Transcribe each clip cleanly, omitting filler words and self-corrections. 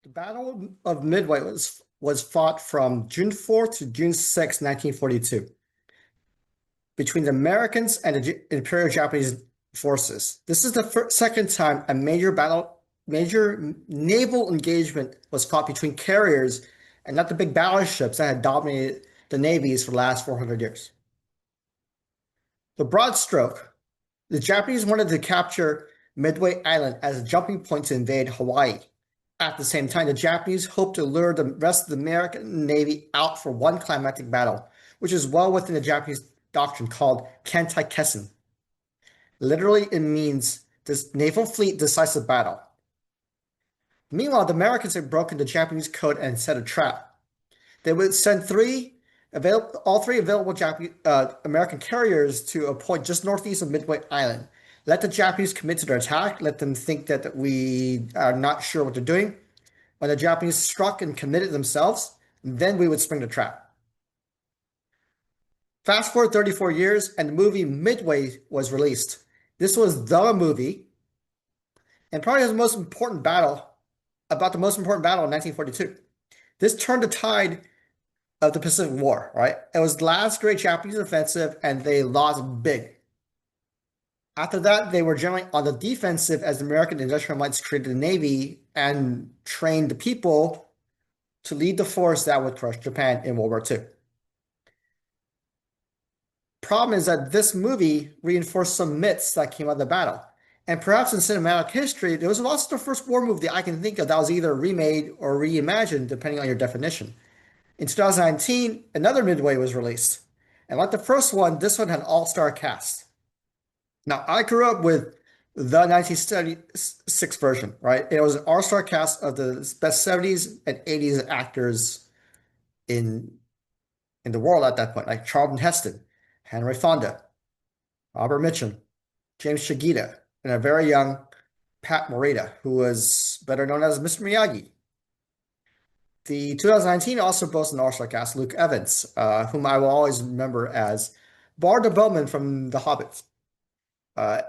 The Battle of Midway was fought from June 4th to June 6th, 1942, between the Americans and the Imperial Japanese forces. This is the second time a major naval engagement was fought between carriers and not the big battleships that had dominated the navies for the last 400 years. The broad stroke, the Japanese wanted to capture Midway Island as a jumping point to invade Hawaii. At the same time, the Japanese hoped to lure the rest of the American Navy out for one climactic battle, which is well within the Japanese doctrine called Kantai-Kessen. Literally, it means this naval fleet decisive battle. Meanwhile, the Americans had broken the Japanese code and set a trap. They would send all three available American carriers to a point just northeast of Midway Island. Let the Japanese commit to their attack. Let them think that we are not sure what they're doing. When the Japanese struck and committed themselves, then we would spring the trap. Fast forward 34 years, and the movie Midway was released. This was the movie, and probably the most important battle, about the most important battle in 1942. This turned the tide of the Pacific War, right? It was the last great Japanese offensive, and they lost big. After that, they were generally on the defensive as the American industrial mights created the Navy and trained the people to lead the force that would crush Japan in World War II. Problem is that this movie reinforced some myths that came out of the battle. And perhaps in cinematic history, it was also the first war movie I can think of that was either remade or reimagined, depending on your definition. In 2019, another Midway was released. And like the first one, this one had an all-star cast. Now, I grew up with the 1976 version, right? It was an all-star cast of the best 70s and 80s actors in the world at that point, like Charlton Heston, Henry Fonda, Robert Mitchum, James Shigeta, and a very young Pat Morita, who was better known as Mr. Miyagi. The 2019 also boasts an all-star cast, Luke Evans, whom I will always remember as Bard the Bowman from The Hobbit.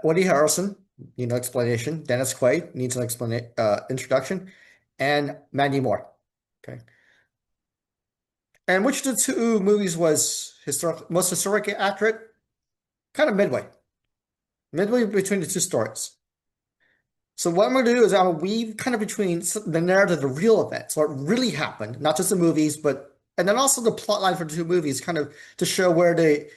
Woody Harrelson, explanation. Dennis Quaid needs an introduction, and Mandy Moore. Okay. And which of the two movies was most historically accurate? Kind of midway between the two stories. So what I'm going to do is I'm going to weave kind of between the narrative, the real events, what really happened, not just the movies, and then also the plot line for the two movies, kind of to show where they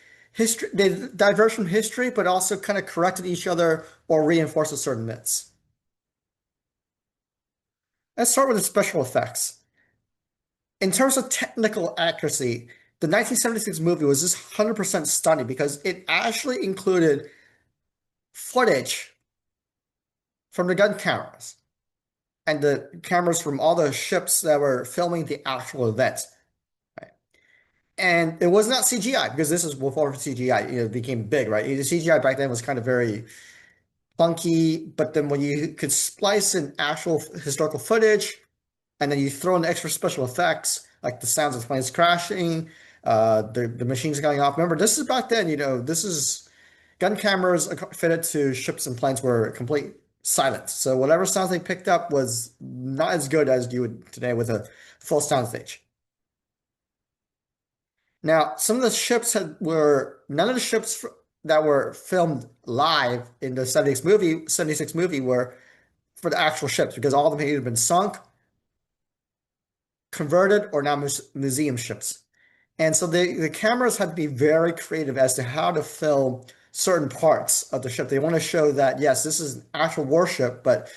diverged from history, but also kind of corrected each other or reinforced certain myths. Let's start with the special effects. In terms of technical accuracy, the 1976 movie was just 100% stunning because it actually included footage from the gun cameras and the cameras from all the ships that were filming the actual events. And it was not CGI because this is before CGI, it became big, right? The CGI back then was kind of very funky, but then when you could splice in actual historical footage and then you throw in extra special effects, like the sounds of planes crashing, the machines going off. Remember, this is back then, this is gun cameras fitted to ships and planes were complete silence. So whatever sounds they picked up was not as good as you would today with a full sound stage. Now, some of the ships none of the ships that were filmed live in the 76 movie were for the actual ships because all of them had either been sunk, converted, or now museum ships. And so the cameras had to be very creative as to how to film certain parts of the ship. They want to show that, yes, this is an actual warship, but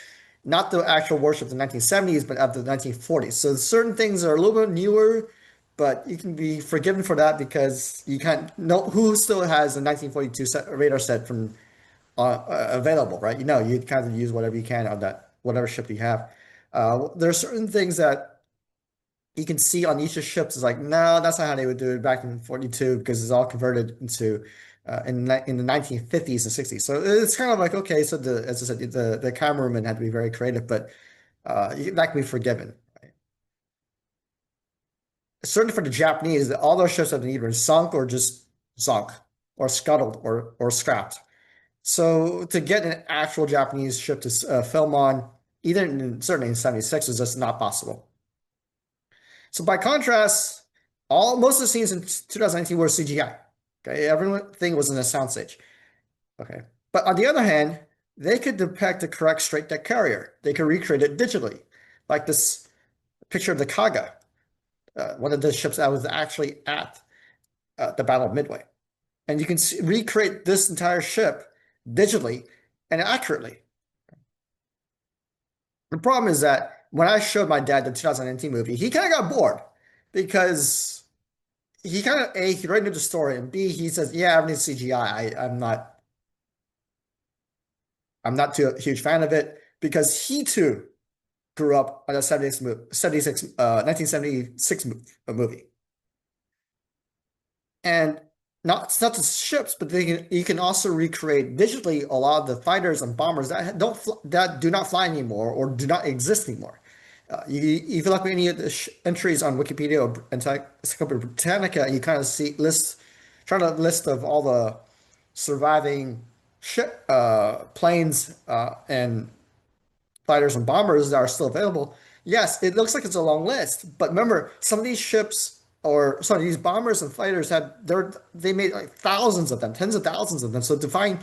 not the actual warship of the 1970s, but of the 1940s. So certain things are a little bit newer, but you can be forgiven for that because you can't know who still has a 1942 radar set from available, right? You kind of use whatever you can on that whatever ship you have. There are certain things that you can see on each of the ships. It's like, no, that's not how they would do it back in 42 because it's all converted into in the 1950s and 60s. So it's kind of like, okay, so as I said, the cameraman had to be very creative, but that can be forgiven. Certainly for the Japanese, all those ships have been either sunk or just sunk or scuttled or scrapped. So to get an actual Japanese ship to film on, certainly in 76 is just not possible. So by contrast, all most of the scenes in 2019 were CGI. Okay, everything was in a soundstage. Okay, but on the other hand, they could depict the correct straight deck carrier. They could recreate it digitally, like this picture of the Kaga, one of the ships that was actually at the Battle of Midway, and you can recreate this entire ship digitally and accurately. The problem is that when I showed my dad the 2019 movie, he kind of got bored because he kind of A, he already knew the story, and B, he says, "Yeah, everything's CGI. I'm not too a huge fan of it because he too grew up on a 1976 movie, and not not just ships, but you can also recreate digitally a lot of the fighters and bombers that do not fly anymore or do not exist anymore. If you look at any of the entries on Wikipedia or Encyclopedia Britannica, you kind of see trying to list of all the surviving ship planes and fighters and bombers that are still available. Yes, it looks like it's a long list, but remember, some of these ships or some of these bombers and fighters they made like thousands of them, tens of thousands of them. So to find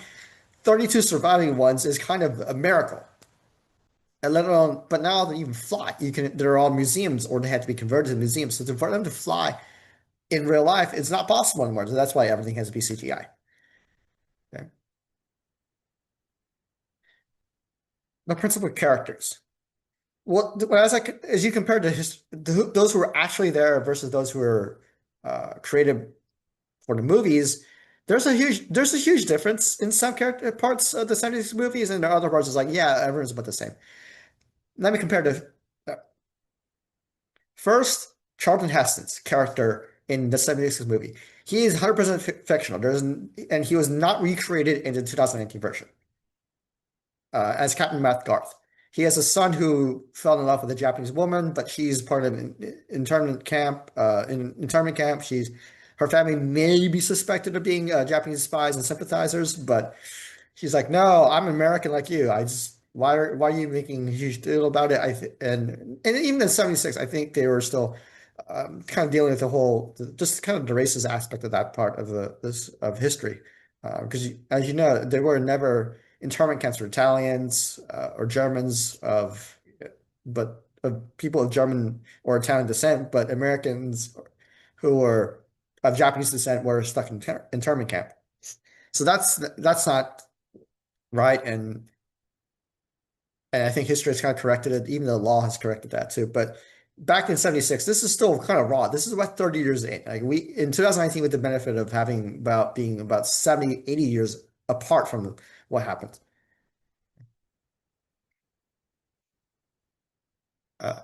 32 surviving ones is kind of a miracle. And let alone, but now they even fly. They're all museums or they had to be converted to museums. So for them to fly in real life, it's not possible anymore. So that's why everything has to be CGI. Okay? The principal characters. Well, as you compare those who were actually there versus those who were created for the movies, there's a huge difference in some character parts of the 70s movies, and the other parts is like, yeah, everyone's about the same. Let me compare the first Charlton Heston's character in the 76 movie. He is 100% fictional. And he was not recreated in the 2019 version as Captain Matt Garth. He has a son who fell in love with a Japanese woman, but she's part of an internment camp. In internment camp, her family may be suspected of being Japanese spies and sympathizers, but she's like, no, I'm American like you. Why are you making a huge deal about it? And even in 76, I think they were still kind of dealing with just kind of the racist aspect of that part of this of history. Because as you know, there were never internment camps for Italians or Germans but of people of German or Italian descent, but Americans who were of Japanese descent were stuck in internment camp. So that's not right, and I think history has kind of corrected it, even though the law has corrected that too. But back in 76, this is still kind of raw. This is about 30 years in. Like in 2019, with the benefit of being about 70, 80 years apart from what happened.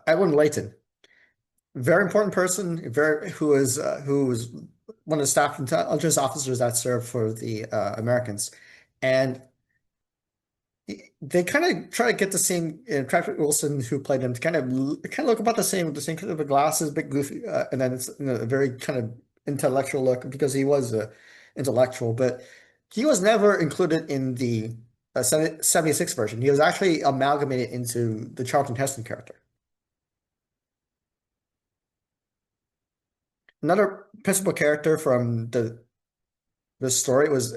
Edwin Layton, very important person, who was one of the staff intelligence officers that served for the Americans, and they kind of try to get the same. Patrick Wilson, who played him, to kind of look about the same kind of glasses, big goofy, and then it's a very kind of intellectual look because he was intellectual, but he was never included in the 76 version. He was actually amalgamated into the Charlton Heston character. Another principal character from the story was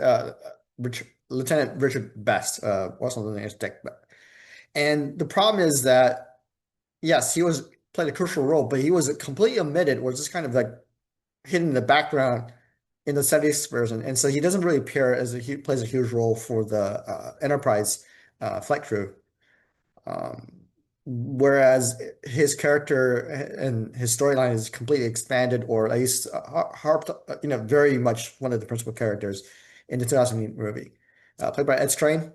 Lieutenant Richard Best, also known as Dick. And the problem is that yes, he was played a crucial role, but he was completely omitted or just kind of like hidden in the background in the 70s version. And so he doesn't really appear he plays a huge role for the Enterprise flight crew. Um, Whereas his character and his storyline is completely expanded, or at least harped, very much one of the principal characters in the 2008 movie, played by Ed Strain.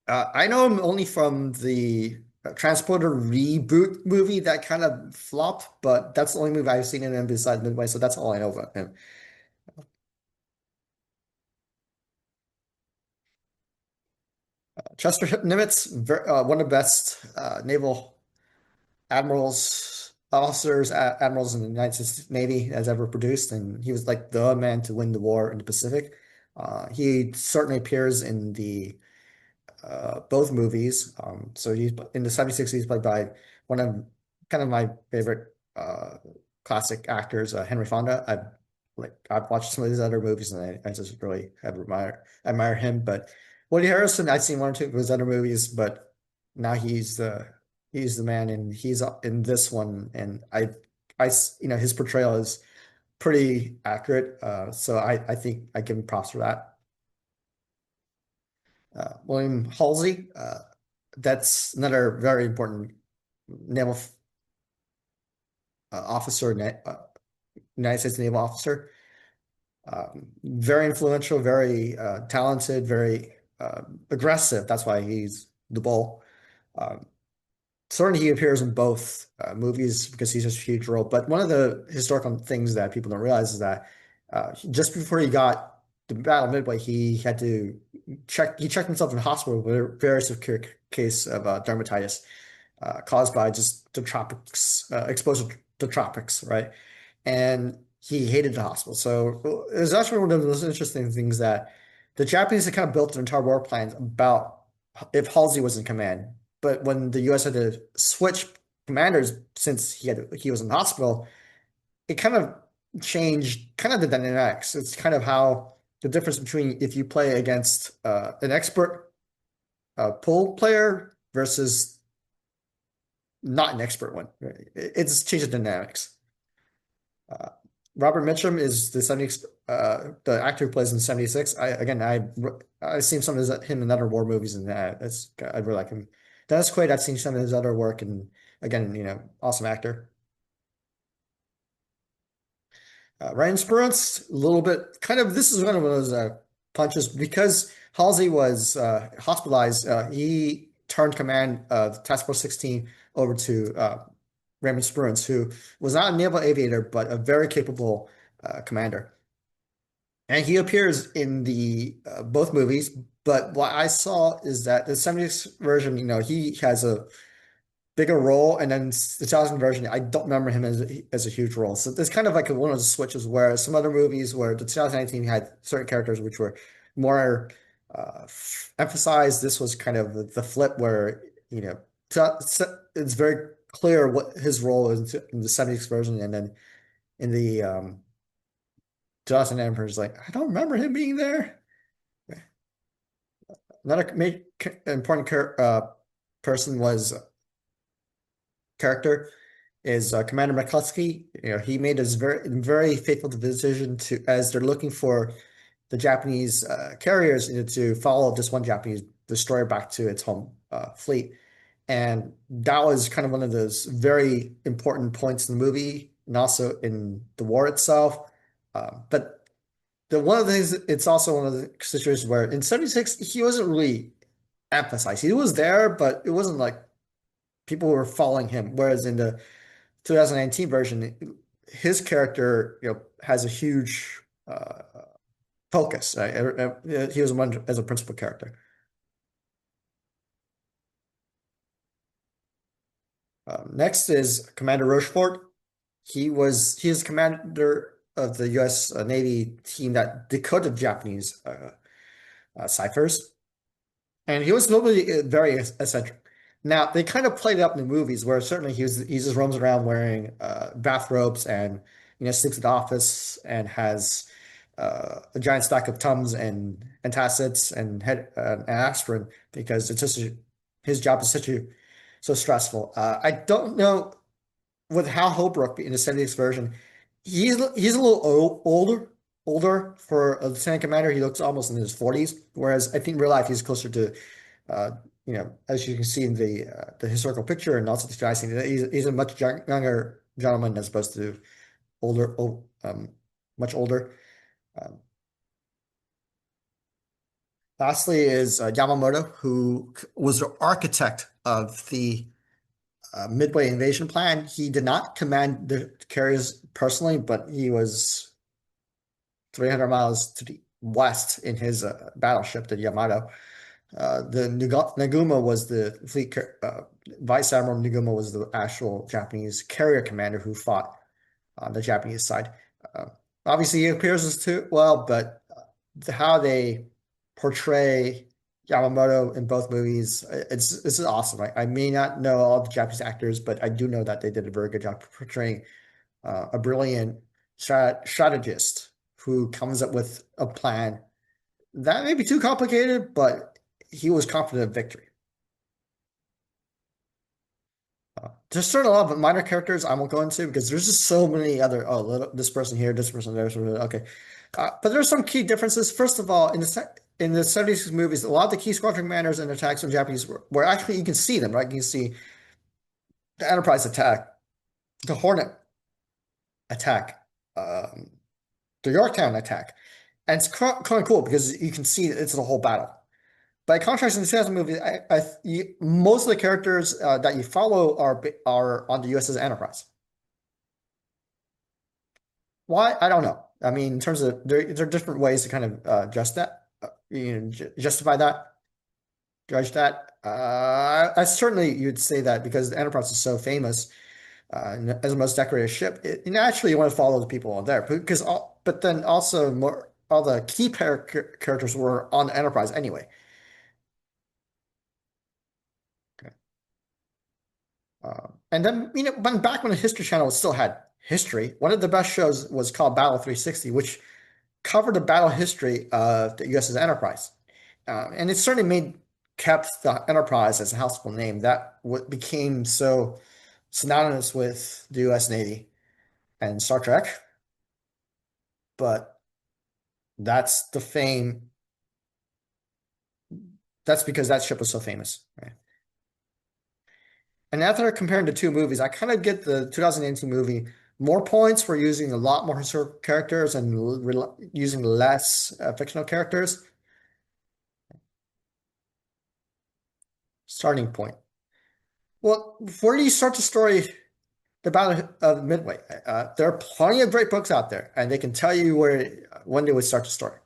I know him only from the Transporter reboot movie that kind of flopped, but that's the only movie I've seen in him besides Midway, so that's all I know about him. Chester Nimitz, one of the best naval admirals in the United States Navy has ever produced, and he was like the man to win the war in the Pacific. He certainly appears in the both movies. So he's in the 76, he's played by one of kind of my favorite classic actors, Henry Fonda. I've watched some of his other movies and I just really have admire him. But Woody Harrelson, I've seen one or two of his other movies, but now he's the man, and he's in this one, and his portrayal is pretty accurate. So I think I give him props for that. William Halsey, that's another very important naval officer, United States naval officer. Very influential, very talented, very aggressive. That's why he's the bull. Um, Certainly, he appears in both movies because he's just a huge role. But one of the historical things that people don't realize is that just before he got the Battle of Midway, he had to he checked himself in the hospital with a very severe case of dermatitis caused by just the tropics, exposure to the tropics, right? And he hated the hospital. So it was actually one of the most interesting things that the Japanese had kind of built their entire war plans about if Halsey was in command. But when the U.S. had to switch commanders since he was in the hospital, it kind of changed kind of the dynamics. It's kind of how the difference between if you play against an expert pool player versus not an expert one. Right? It's changed the dynamics. Uh, Robert Mitchum is the actor who plays in 76. I've seen some of him in other war movies, and I really like him. Dennis Quaid, I've seen some of his other work, and again, awesome actor. Ryan Spruance, a little bit kind of. This is one of those punches because Halsey was hospitalized. He turned command of Task Force 16 over to Raymond Spruance, who was not a naval aviator, but a very capable commander. And he appears in the both movies. But what I saw is that the 70s version, he has a bigger role, and then the 2000 version, I don't remember him as a huge role. So there's kind of like one of those switches where some other movies where the 2019 had certain characters which were more emphasized. This was kind of the flip where, it's very clear what his role is in the 70s version, and then in the 2009 version, is like, I don't remember him being there. Another important person was character is Commander McCluskey. He made his very faithful decision to as they're looking for the Japanese carriers, to follow this one Japanese destroyer back to its home fleet. And that was kind of one of those very important points in the movie and also in the war itself. But one of the things, it's also one of the situations where in 76, he wasn't really emphasized. He was there, but it wasn't like people were following him. Whereas in the 2019 version, his character, has a huge focus. He was one as a principal character. Next is Commander Rochefort. He is commander of the U.S. Navy team that decoded Japanese ciphers, and he was normally very eccentric. Now they kind of played it up in the movies where certainly he just roams around wearing bathrobes and sleeps at the office and has a giant stack of Tums and antacids and aspirin because his job is so stressful. I don't know with Hal Holbrook in the 70s version, he's a little older for a lieutenant commander. He looks almost in his 40s, whereas I think in real life he's closer to, as you can see in the historical picture and also the guy scene, he's a much younger gentleman as opposed to much older. Um, Lastly is Yamamoto, who was the architect of the Midway invasion plan. He did not command the carriers personally, but he was 300 miles to the west in his battleship, the Yamato. The Naguma was the fleet, Vice Admiral Naguma was the actual Japanese carrier commander who fought on the Japanese side. Uh, Obviously, he appears as too well, but how they portray Yamamoto in both movies. It's awesome. I may not know all the Japanese actors, but I do know that they did a very good job portraying a brilliant strategist who comes up with a plan that may be too complicated, but he was confident of victory. There's certain a lot of minor characters I won't go into because there's just so many other, this person here, this person there, okay. But there's some key differences. First of all, in the 76 movies, a lot of the key squadron commanders and attacks on Japanese were actually, you can see them, right? You can see the Enterprise attack, the Hornet attack, um, the Yorktown attack. And it's kind of cool because you can see it's the whole battle. By contrast, in the 2000 movie, most of the characters that you follow are on the USS Enterprise. Why? I don't know. I mean, in terms of there are different ways to kind of just that, justify that, judge that. I certainly you'd say that because the Enterprise is so famous as the most decorated ship, naturally you want to follow the people on there but then also more all the key characters were on the Enterprise anyway. Okay. And then, when back when the History Channel still had history, one of the best shows was called Battle 360, which covered the battle history of the USS Enterprise. And it certainly kept the Enterprise as a household name that became so synonymous with the US Navy and Star Trek. But that's the fame. That's because that ship was so famous, right? And after comparing the two movies, I kind of get the 2018 movie more points for using a lot more historical characters and using less fictional characters. Starting point. Well, before you start the story, the Battle of Midway, there are plenty of great books out there, and they can tell you when they would start the story.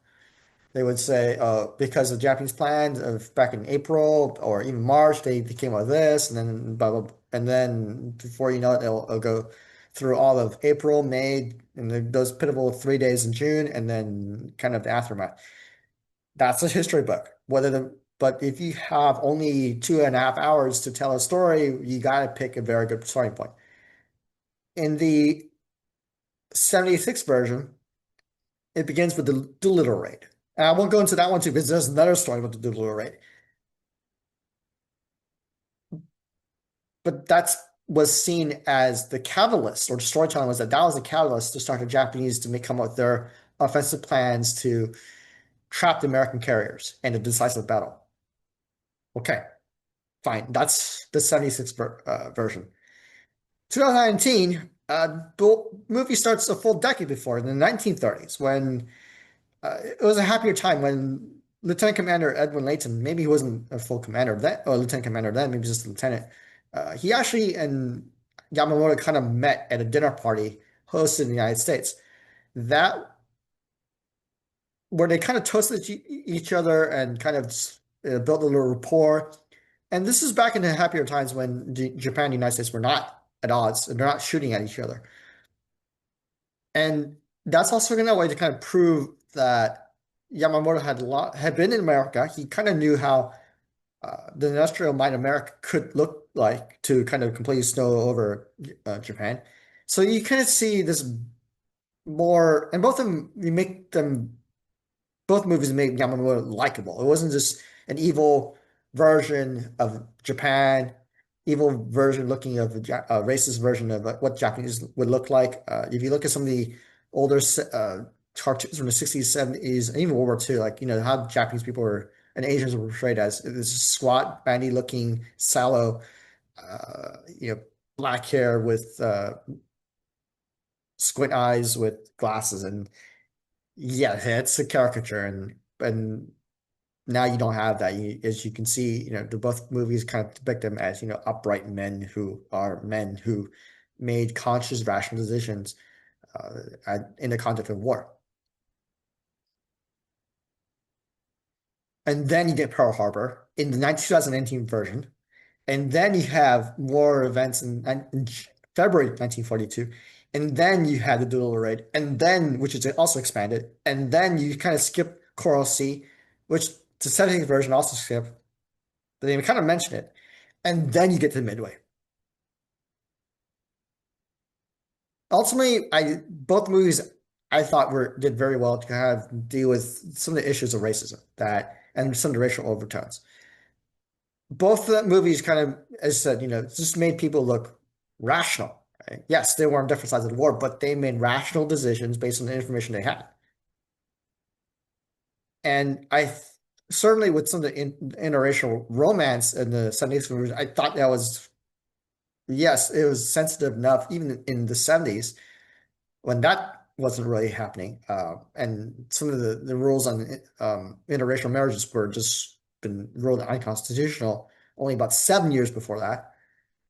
They would say, because the Japanese planned of back in April or even March, they came out with this, and then blah, blah, blah. And then before you know it, it'll go through all of April, May, and those pivotal 3 days in June, and then kind of the aftermath. That's a history book. But if you have only 2.5 hours to tell a story, you got to pick a very good starting point. In the 76 version, it begins with the Doolittle raid. And I won't go into that one too, because there's another story about the Doolittle raid. But that was seen as the catalyst, or the storytelling was that was the catalyst to start the Japanese to come up with their offensive plans to trap the American carriers in a decisive battle. Okay, fine. That's the 76 version. 2019, the movie starts a full decade before, in the 1930s, when it was a happier time when Lieutenant Commander Edwin Layton, maybe he wasn't a full commander then, or lieutenant commander then, maybe just a lieutenant. He actually and Yamamoto kind of met at a dinner party hosted in the United States. That where they kind of toasted each other and kind of built a little rapport. And this is back in the happier times when Japan and the United States were not at odds and they're not shooting at each other. And that's also in a way to kind of prove that Yamamoto had been in America. He kind of knew how the industrial might America could look like to kind of completely snow over Japan. So you kind of see this more, and both of them, both movies made Yamamoto likable. It wasn't just an evil version of Japan, evil version looking of a racist version of what Japanese would look like. If you look at some of the older cartoons from the 60s, 70s, and even World War II, like, how Japanese people were and Asians were portrayed as this squat, bandy looking, sallow, black hair with squint eyes with glasses. And yeah, it's a caricature. And now you don't have that. As you can see, the both movies kind of depict them as, upright men who made conscious, rational decisions in the context of war. And then you get Pearl Harbor in the 2019 version. And then you have more events in February 1942. And then you had the Doolittle raid, and then which is also expanded. And then you kind of skip Coral Sea, which The 17th version also skip, but they kind of mention it. And then you get to Midway. Ultimately, I both movies I thought were did very well to kind of deal with some of the issues of racism that and some of the racial overtones. Both of the movies kind of, as I said, just made people look rational. Right? Yes, they were on different sides of the war, but they made rational decisions based on the information they had. And certainly with some of the interracial romance in the 70s movies, I thought that was, yes, it was sensitive enough, even in the 70s when that wasn't really happening. And some of the rules on interracial marriages were just been ruled unconstitutional only about 7 years before that.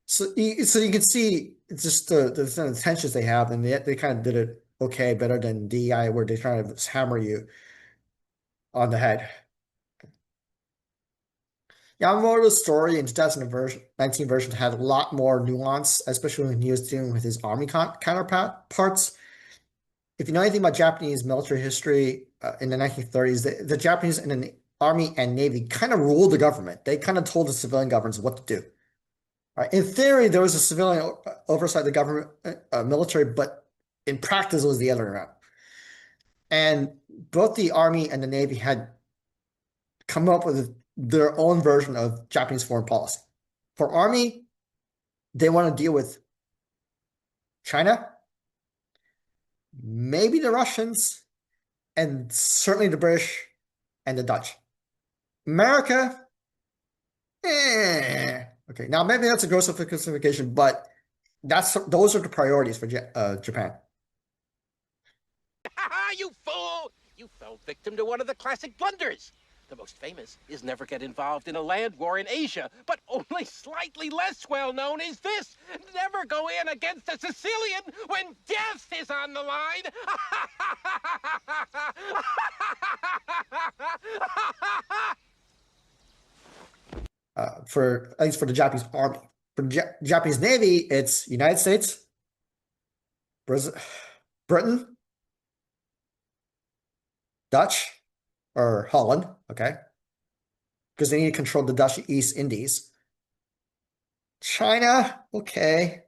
So you can see it's just the tensions they have, and they kind of did it okay, better than DI, where they try to hammer you on the head. Yamamoto's story in 2019 version had a lot more nuance, especially when he was dealing with his army counterparts. If you know anything about Japanese military history in the 1930s, the Japanese in the army and navy kind of ruled the government. They kind of told the civilian governments what to do. Right? In theory, there was a civilian oversight of the government military, but in practice, it was the other way around. And both the army and the navy had come up with their own version of Japanese foreign policy. For army, they want to deal with China, maybe the Russians, and certainly the British and the Dutch. America, okay. Now maybe that's a gross simplification, but those are the priorities for Japan. You fool! You fell victim to one of the classic blunders. The most famous is never get involved in a land war in Asia, but only slightly less well known is this: never go in against a Sicilian when death is on the line. For at least for the Japanese army. For Japanese Navy, it's United States, Britain, Dutch, or Holland, okay, because they need to control the Dutch East Indies. China, okay.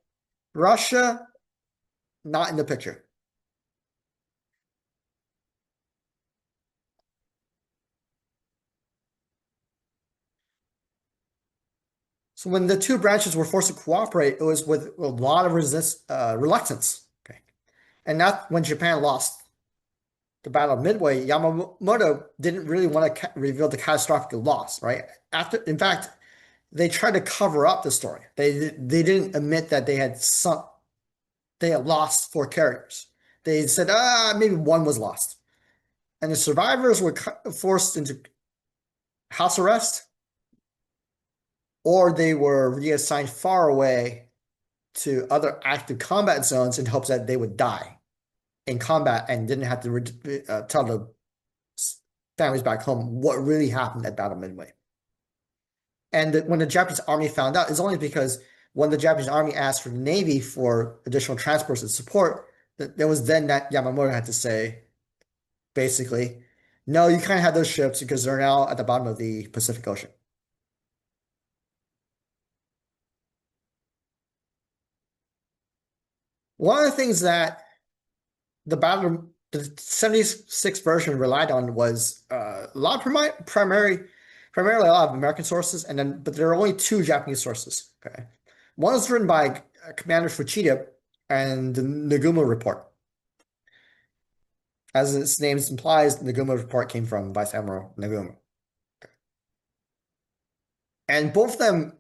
Russia, not in the picture. So when the two branches were forced to cooperate, it was with a lot of reluctance. Okay, and not when Japan lost the Battle of Midway. Yamamoto didn't really want to reveal the catastrophic loss. Right in fact, they tried to cover up the story. They didn't admit that they had lost 4 carriers. They said maybe one was lost, and the survivors were forced into house arrest, or they were reassigned far away to other active combat zones in hopes that they would die in combat and didn't have to tell the families back home what really happened at Battle of Midway. And when the Japanese army found out, it's only because when the Japanese army asked for the Navy for additional transports and support, there was then that Yamamoto had to say, basically, no, you can't have those ships because they're now at the bottom of the Pacific Ocean. One of the things that the 76 version relied on was a lot of primarily a lot of American sources, but there are only two Japanese sources. Okay, one was written by Commander Fuchida and the Nagumo Report. As its name implies, the Nagumo Report came from Vice Admiral Nagumo. Okay. And both of them,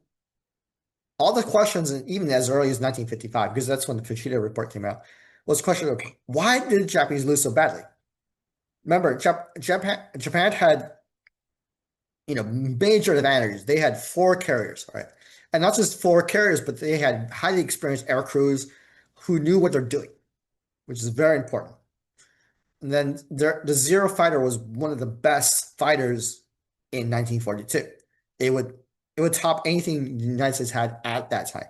all the questions, and even as early as 1955, because that's when the Fuchida Report came out, was a question of why did the Japanese lose so badly? Remember, Japan had major advantages. They had 4 carriers, right? And not just 4 carriers, but they had highly experienced air crews who knew what they're doing, which is very important. And then the Zero fighter was one of the best fighters in 1942. It would top anything the United States had at that time.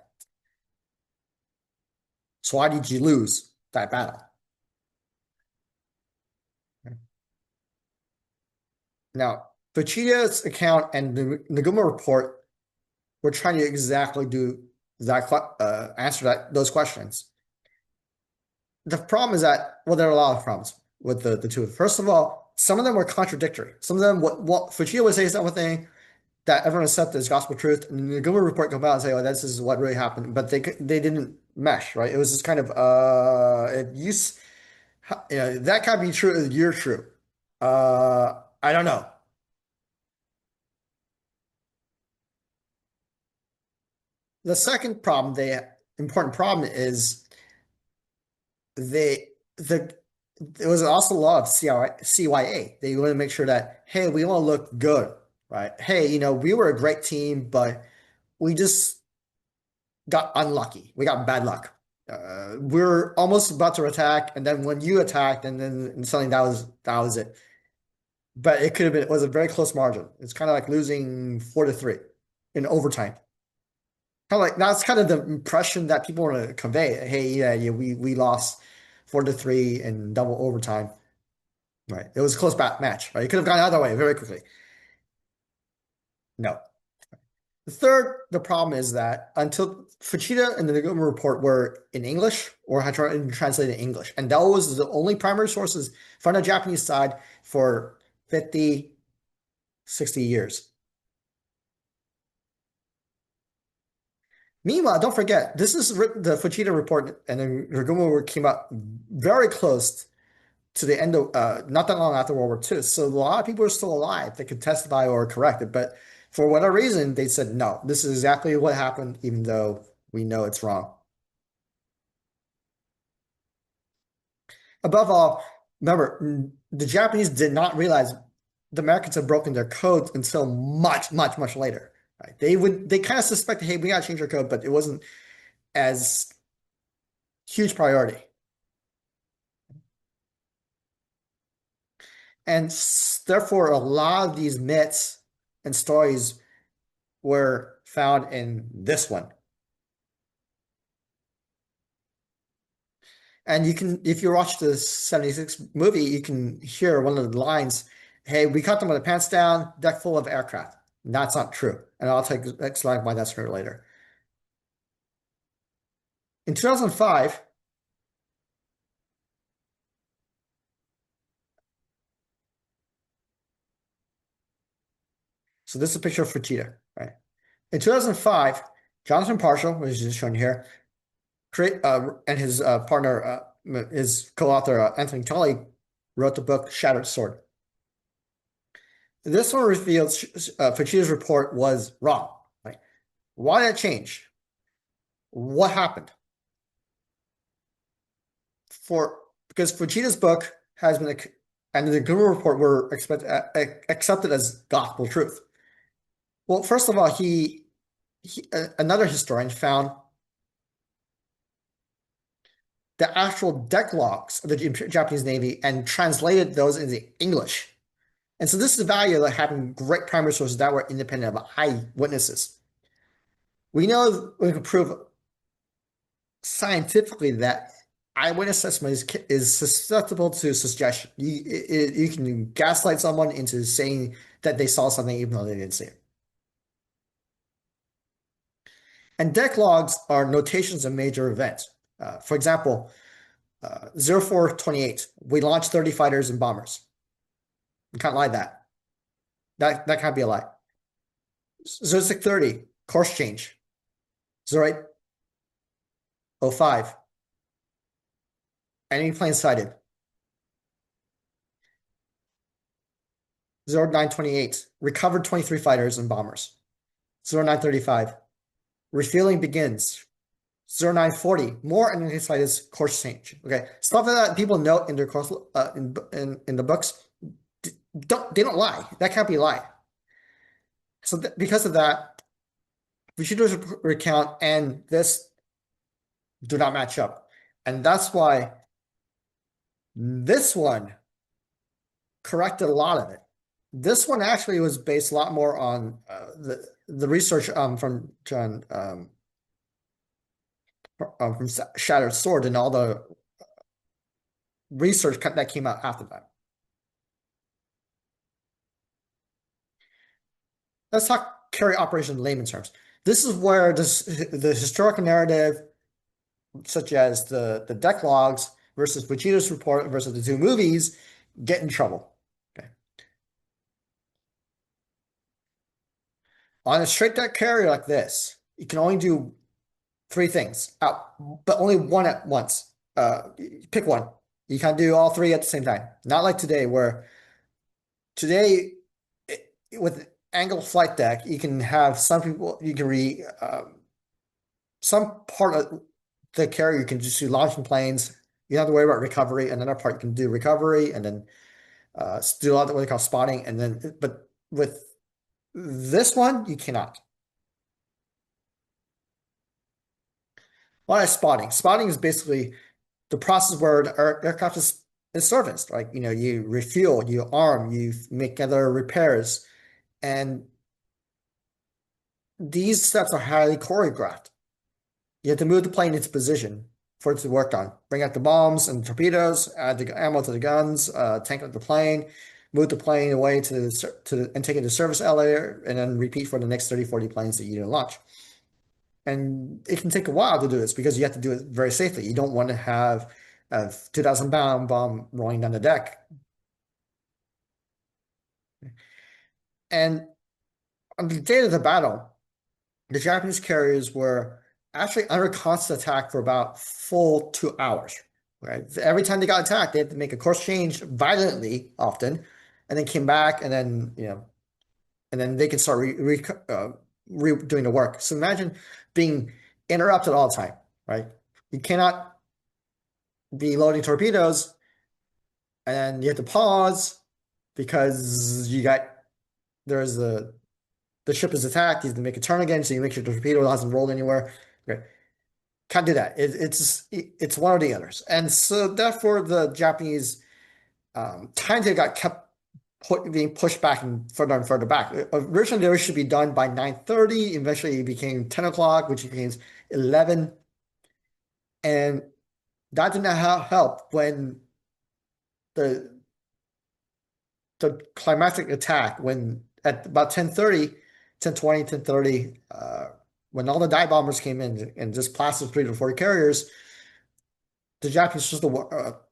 So why did you lose that battle? Now, Fuchida's account and the Naguma report were trying to exactly do that answer those questions. The problem is that, well, there are a lot of problems with the two. First of all, some of them were contradictory. Some of them, what Fuchida would say something that everyone accepted as gospel truth, and the Naguma report come out and say, "Oh, this is what really happened," but they didn't mesh, right? It was just kind of it used, that can't be true. You're true. I don't know. The second problem, the important problem is they the it was also a law of CYA. They want to make sure that, hey, we want to look good, right? Hey, we were a great team, but we just got unlucky. We got bad luck. We're almost about to attack, and then when you attacked, and suddenly that was it. But it could have been, it was a very close margin. It's kind of like losing 4-3 in overtime. Kind of like that's kind of the impression that people want to convey. Hey, yeah, we lost 4-3 in double overtime. Right. It was a close match, right? It could have gone either way very quickly. No. The problem is that until Fuchida and the Naguma report were in English or had translated in English, and that was the only primary sources from the Japanese side for 50, 60 years. Meanwhile, don't forget, this is the Fuchida report and the Naguma came out very close to the end of not that long after World War II. So a lot of people are still alive that could testify or correct it. But for whatever reason, they said, no, this is exactly what happened, even though we know it's wrong. Above all, remember, the Japanese did not realize the Americans had broken their code until much, much, much later. Right? They kind of suspected, hey, we got to change our code, but it wasn't as huge priority. And therefore, a lot of these myths and stories were found in this one. And you can, if you watch the 76 movie, you can hear one of the lines, hey, we cut them with the pants down, deck full of aircraft. And that's not true. And I'll explain why that's true later. In 2005, so this is a picture of Fujita, right? In 2005, Jonathan Parshall, which is shown here, and his partner, his co-author, Anthony Tolley, wrote the book Shattered Sword. This one reveals Fujita's report was wrong. Right? Why did it change? What happened? Because Fujita's book has been, and the Google report were accepted as gospel truth. Well, first of all, another historian found the actual deck logs of the Japanese Navy and translated those into English. And so this is the value of having great primary sources that were independent of eyewitnesses. We know we can prove scientifically that eyewitness testimony is susceptible to suggestion. You can gaslight someone into saying that they saw something even though they didn't see it. And deck logs are notations of major events. For example, 0428, we launched 30 fighters and bombers. You can't lie that. That can't be a lie. 0630, course change. 0805, enemy plane sighted. 0928, recovered 23 fighters and bombers. 0935, refueling begins. 0940, more enemy fighters, course change. Okay, stuff like that people note in their course in the books. They don't lie. That can't be a lie. So because of that, we should recount and this do not match up. And that's why this one corrected a lot of it. This one actually was based a lot more on the research from John from Shattered Sword and all the research that came out after that. let's talk carrier operation in layman terms. This is where the historical narrative, such as the deck logs versus Vegeta's report versus the two movies, get in trouble. Okay. On a straight deck carrier like this, you can only do three things out, but only one at once. Pick one. You can't do all three at the same time. Not like today, where today with angle flight deck, you can have some people you can some part of the carrier you can just do launching planes. You don't have to worry about recovery. And another part you can do recovery and then do a lot of what they call spotting. And then, but with this one, you cannot. What is spotting? Spotting is basically the process where the aircraft is serviced. Like, you refuel, you arm, you make other repairs. And these steps are highly choreographed. You have to move the plane into position for it to work on. Bring out the bombs and torpedoes, add the ammo to the guns, tank up the plane, move the plane away and take it to service elevator, and then repeat for the next 30, 40 planes that you didn't launch. And it can take a while to do this because you have to do it very safely. You don't want to have a 2,000-pound bomb rolling down the deck. And on the day of the battle, the Japanese carriers were actually under constant attack for about full 2 hours. Right? Every time they got attacked, they had to make a course change violently, often, and then came back, and then and then they could start doing the work. So imagine being interrupted all the time, right? You cannot be loading torpedoes, and then you have to pause because there's the ship is attacked. You have to make a turn again, so you make sure the torpedo hasn't rolled anywhere. Okay. Can't do that. It's one or the others, and so therefore the Japanese timetable got kept being pushed back and further back. Originally, they should be done by 9:30. Eventually, it became 10 o'clock, which became 11, and that did not help when the climactic attack when at about 10:30, 10:20, 10:30, when all the dive bombers came in and just blasted 3 to 4 carriers, the Japanese were still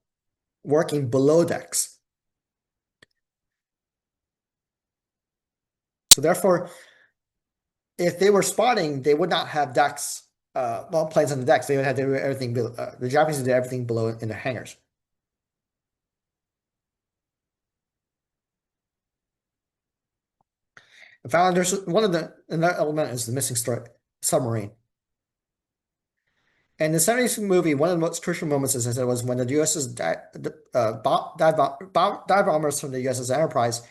working below decks. So therefore, if they were spotting, they would not have decks, planes on the decks. They would have to do everything. The Japanese did everything below in the hangars. And finally, there's another element is the missing submarine. And the 76 movie, one of the most crucial moments, as I said, was when the USS dive bombers from the USS Enterprise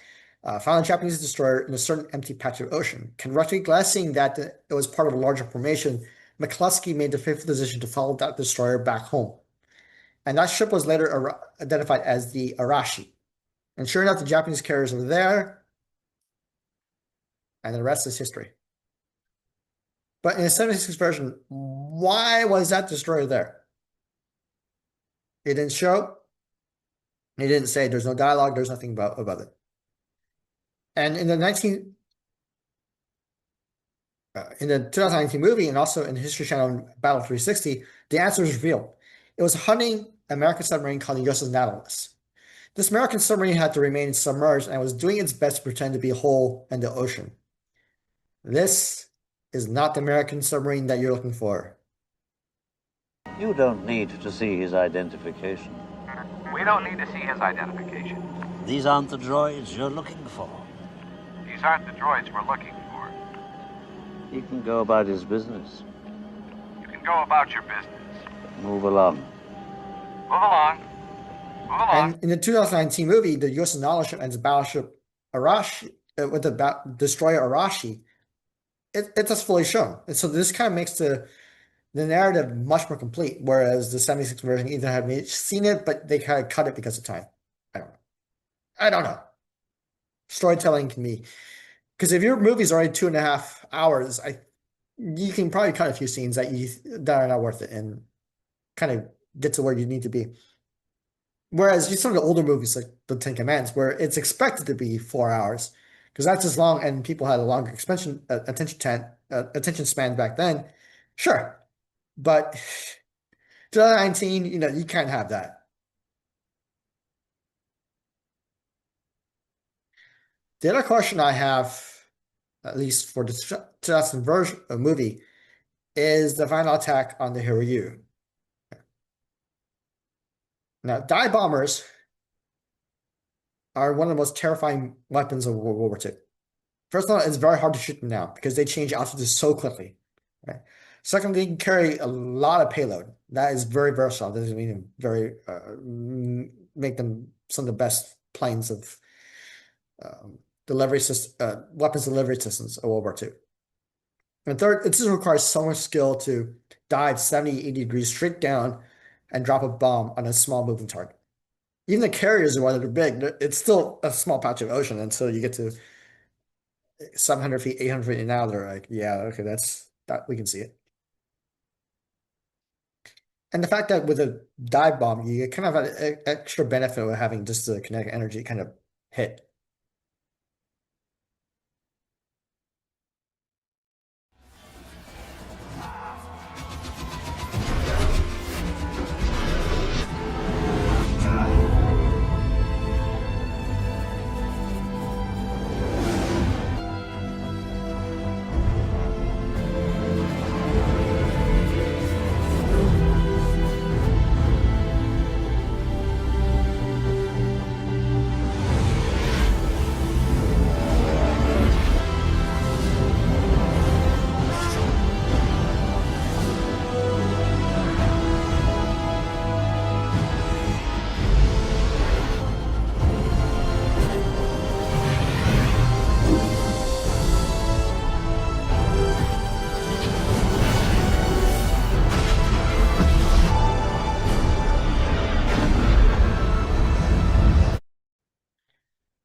found a Japanese destroyer in a certain empty patch of ocean. Guessing that it was part of a larger formation, McCluskey made the fateful decision to follow that destroyer back home. And that ship was later identified as the Arashi. And sure enough, the Japanese carriers were there, and the rest is history. But in the 76 version, why was that destroyer there? It didn't show. It didn't say. There's no dialogue. There's nothing about it. And in the 2019 movie, and also in History Channel Battle 360, the answer is revealed. It was hunting American submarine called the USS Nautilus. This American submarine had to remain submerged and was doing its best to pretend to be a hole in the ocean. This is not the American submarine that you're looking for. You don't need to see his identification. We don't need to see his identification. These aren't the droids you're looking for. These aren't the droids we're looking for. He can go about his business. You can go about your business. Move along. Move along. Move along. And in the 2019 movie, the USS Nautilus and the battleship Arashi, with the destroyer Arashi, it's just fully shown. And so this kind of makes the narrative much more complete, whereas the 76 version either had seen it, but they kind of cut it because of time. I don't know. Storytelling can be, because if your movie's already 2.5 hours, you can probably cut a few scenes that are not worth it and kind of get to where you need to be. Whereas some of the older movies like The Ten Commandments, where it's expected to be 4 hours, because that's as long, and people had a longer attention span back then. Sure, but 2019, you can't have that. The other question I have, at least for the 2000 version of movie, is the final attack on the Hiryu. Now, dive bombers are one of the most terrifying weapons of World War II. First of all, it's very hard to shoot them down because they change altitudes so quickly. Right. Second, they can carry a lot of payload. That is very versatile. That doesn't mean them very make them some of the best planes of weapons delivery systems of World War II. And third, it just requires so much skill to dive 70, 80 degrees straight down and drop a bomb on a small moving target. Even the carriers, while they're big, it's still a small patch of ocean until you get to 700 feet, 800 feet, and now they're like, yeah, okay, that we can see it. And the fact that with a dive bomb, you kind of have an extra benefit of having just the kinetic energy kind of hit.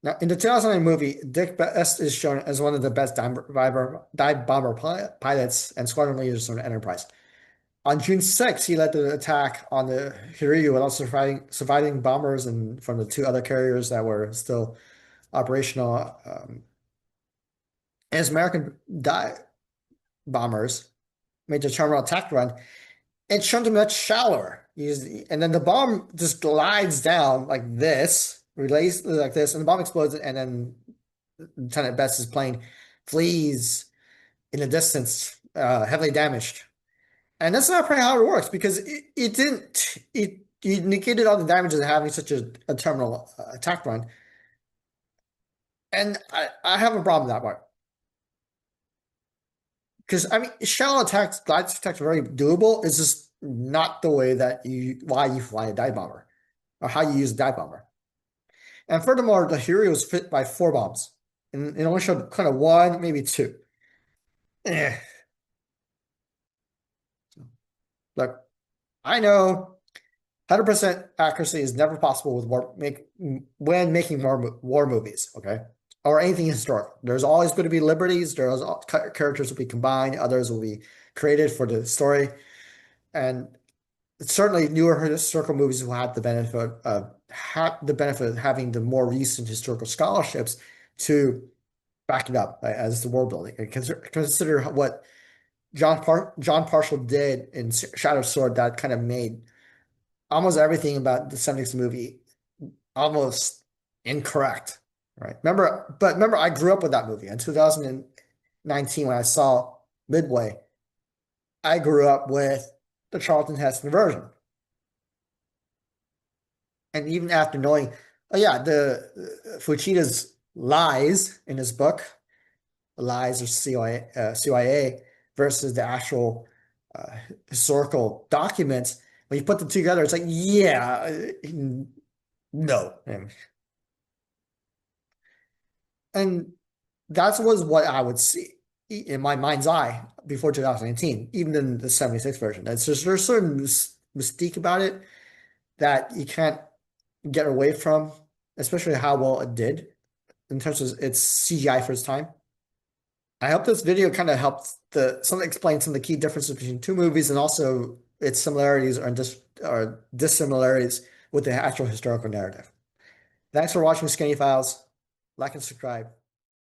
Now, in the 2009 movie, Dick Best is shown as one of the best dive bomber pilots and squadron leaders on the Enterprise. On June 6th, he led the attack on the Hiryu with also surviving bombers and from the two other carriers that were still operational. As American dive bombers made the terminal attack run, it showed them much shallower. And then the bomb just glides down like this, relays like this, and the bomb explodes, and then Lieutenant Best's plane flees in the distance, heavily damaged. And that's not probably how it works because it didn't, it negated all the damages of having such a terminal attack run. And I have a problem with that part. Because I mean, shallow attacks, glide attacks are very doable. It's just not the way that why you fly a dive bomber or how you use a dive bomber. And furthermore, the Hiryu was fit by 4 bombs, and it only showed kind of 1, maybe 2. Eh. Look, I know 100% accuracy is never possible with when making war movies, okay? Or anything historical. There's always going to be liberties. There's characters will be combined. Others will be created for the story. And certainly newer historical movies will have the benefit of having the more recent historical scholarships to back it up as the world building. And consider what John Parshall did in Shattered Sword that kind of made almost everything about the 70s movie almost incorrect, right? Remember, I grew up with that movie in 2019 when I saw Midway. I grew up with the Charlton Heston version. And even after knowing, oh yeah, the Fuchida's lies in his book, lies of CIA versus the actual historical documents, when you put them together, it's like, yeah, no. And that was what I would see in my mind's eye before 2019, even in the 76 version. It's just there's certain mystique about it that you can't get away from, especially how well it did in terms of its CGI for its time. I hope this video kind of helped explain some of the key differences between 2 movies and also its similarities or dissimilarities with the actual historical narrative. Thanks for watching Skinny Files. Like and subscribe.